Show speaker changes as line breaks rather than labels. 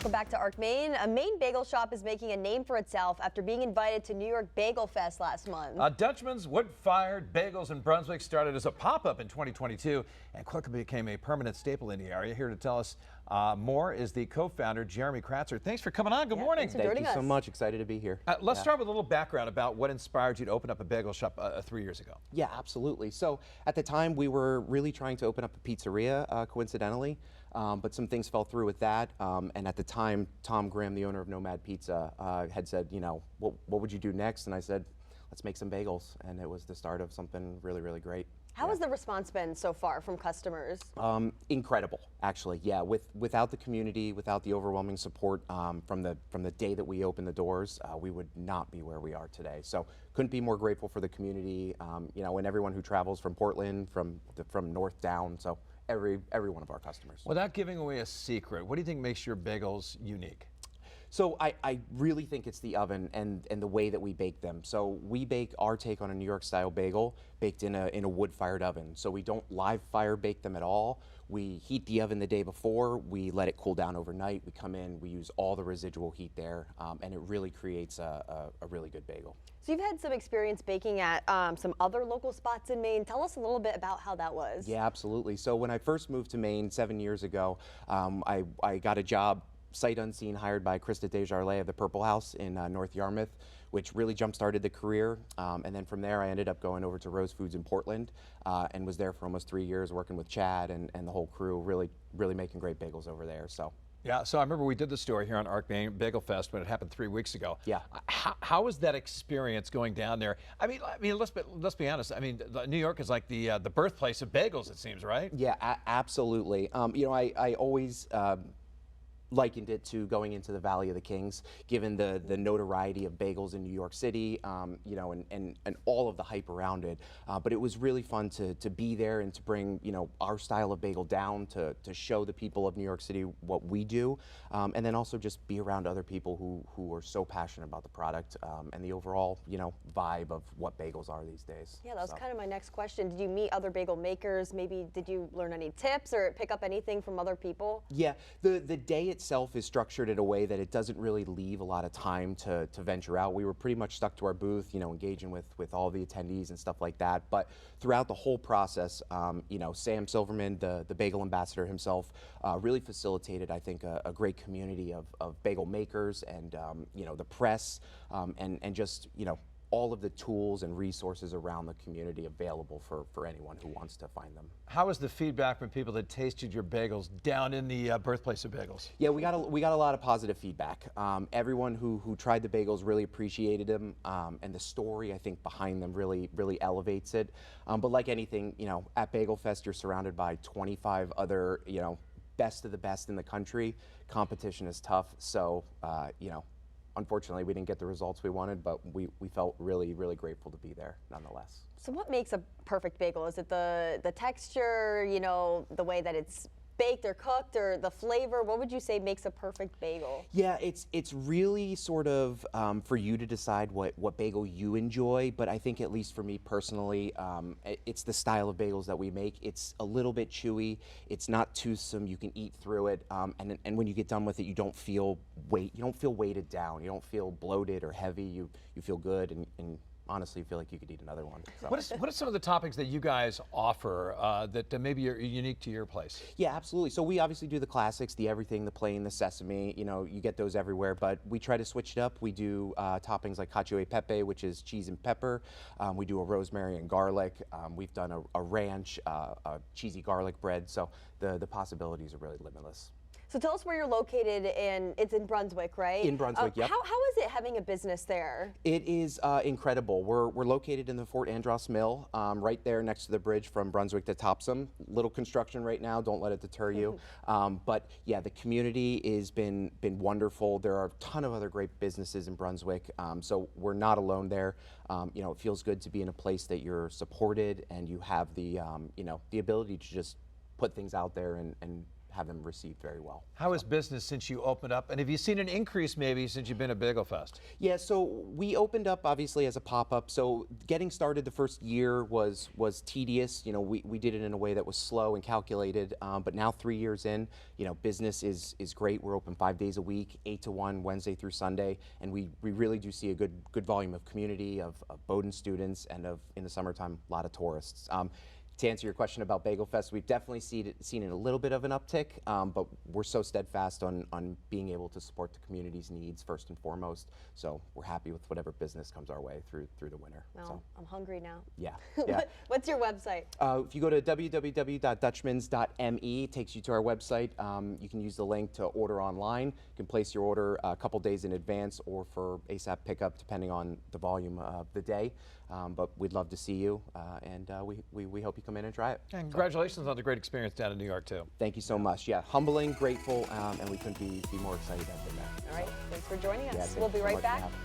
Welcome back to Arc Maine. A Maine bagel shop is making a name for itself after being invited to New York Bagel Fest last month.
Dutchman's wood-fired bagels in Brunswick started as a pop-up in 2022 and quickly became a permanent staple in the area. Here to tell us more is the co-founder, Jeremy Kratzer. Thanks for coming on. Good morning.
Thank
you so much. Excited to be here.
Let's start with a little background about what inspired you to open up a bagel shop 3 years ago.
Yeah, absolutely. So at the time, we were really trying to open up a pizzeria, coincidentally. But some things fell through with that, and at the time, Tom Grimm, the owner of Nomad Pizza, had said, you know, what would you do next? And I said, let's make some bagels, and it was the start of something really, really great.
How has the response been so far from customers?
Incredible, actually. Yeah, without the community, without the overwhelming support from the day that we opened the doors, we would not be where we are today. So couldn't be more grateful for the community, you know, and everyone who travels from Portland, from north down. So every one of our customers.
Without giving away a secret, what do you think makes your bagels unique?
So I really think it's the oven and the way that we bake them. So we bake our take on a New York style bagel baked in a wood-fired oven. So we don't live fire bake them at all. We heat the oven the day before, we let it cool down overnight, we come in, we use all the residual heat there, and it really creates a really good bagel.
So you've had some experience baking at some other local spots in Maine. Tell us a little bit about how that was.
Yeah, absolutely. So when I first moved to Maine 7 years ago, I got a job sight unseen, hired by Krista Desjardins of the Purple House in North Yarmouth, which really jump-started the career. And then from there, I ended up going over to Rose Foods in Portland and was there for almost 3 years working with Chad and the whole crew, really making great bagels over there. So.
Yeah, so I remember we did the story here on Arc Maine Bagel Fest when it happened 3 weeks ago.
Yeah.
How was that experience going down there? I mean, let's be honest. I mean, New York is like the birthplace of bagels, it seems, right?
Yeah, absolutely. You know, I always likened it to going into the Valley of the Kings, given the notoriety of bagels in New York City, you know, and all of the hype around it. But it was really fun to be there and to bring, you know, our style of bagel down to show the people of New York City what we do, and then also just be around other people who are so passionate about the product and the overall, you know, vibe of what bagels are these days.
Yeah, that was kind of my next question. Did you meet other bagel makers? Maybe did you learn any tips or pick up anything from other people?
Yeah, the day itself is structured in a way that it doesn't really leave a lot of time to venture out. We were pretty much stuck to our booth, you know, engaging with all the attendees and stuff like that. But throughout the whole process, you know, Sam Silverman, the bagel ambassador himself, really facilitated, I think, a great community of bagel makers and, you know, the press and just, you know, all of the tools and resources around the community available for anyone who wants to find them.
How was the feedback from people that tasted your bagels down in the birthplace of bagels?
Yeah, we got a lot of positive feedback. Everyone who tried the bagels really appreciated them, and the story I think behind them really elevates it. But like anything, you know, at Bagel Fest you're surrounded by 25 other, you know, best of the best in the country. Competition is tough, so you know. Unfortunately, we didn't get the results we wanted, but we felt really grateful to be there nonetheless.
So what makes a perfect bagel? Is it the texture, you know, the way that it's baked or cooked, or the flavor? What would you say makes a perfect bagel?
Yeah, it's really sort of for you to decide what bagel you enjoy, but I think at least for me personally, it's the style of bagels that we make. It's a little bit chewy, it's not toothsome, you can eat through it, and when you get done with it, you don't feel weighted down, you don't feel bloated or heavy, you feel good and honestly feel like you could eat another one. So.
What are some of the toppings that you guys offer that maybe are unique to your place?
Yeah, absolutely. So we obviously do the classics, the everything, the plain, the sesame, you know, you get those everywhere, but we try to switch it up. We do toppings like cacio e pepe, which is cheese and pepper. We do a rosemary and garlic. We've done a ranch, a cheesy garlic bread, so the possibilities are really limitless.
So tell us where you're located, and it's in Brunswick, right?
In Brunswick, yep.
How is it having a business there?
It is incredible. We're located in the Fort Andros Mill, right there next to the bridge from Brunswick to Topsom. Little construction right now, don't let it deter you. But yeah, the community has been wonderful. There are a ton of other great businesses in Brunswick, so we're not alone there. You know, it feels good to be in a place that you're supported and you have the, you know, the ability to just put things out there and have them received very well.
How is business since you opened up? And have you seen an increase maybe since you've been at Bagel Fest?
Yeah, so we opened up obviously as a pop-up. So getting started the first year was tedious. You know, we did it in a way that was slow and calculated. But now 3 years in, you know, business is great. We're open 5 days a week, 8 to 1, Wednesday through Sunday, and we really do see a good volume of community, of Bowdoin students, and in the summertime, a lot of tourists. To answer your question about Bagel Fest, we've definitely seen a little bit of an uptick, but we're so steadfast on being able to support the community's needs first and foremost. So we're happy with whatever business comes our way through the winter.
Well,
So,
I'm hungry now.
yeah, yeah.
What's your website?
If you go to www.dutchmans.me, it takes you to our website. You can use the link to order online. You can place your order a couple days in advance or for ASAP pickup, depending on the volume of the day. But we'd love to see you, and we hope you come in and try it.
And congratulations on the great experience down in New York, too.
Thank you so much. Yeah, humbling, grateful, and we couldn't be more excited to have been there.
All right, thanks for joining us.
Yeah, thank
We'll
you
be
so
right
much for
back.
having me.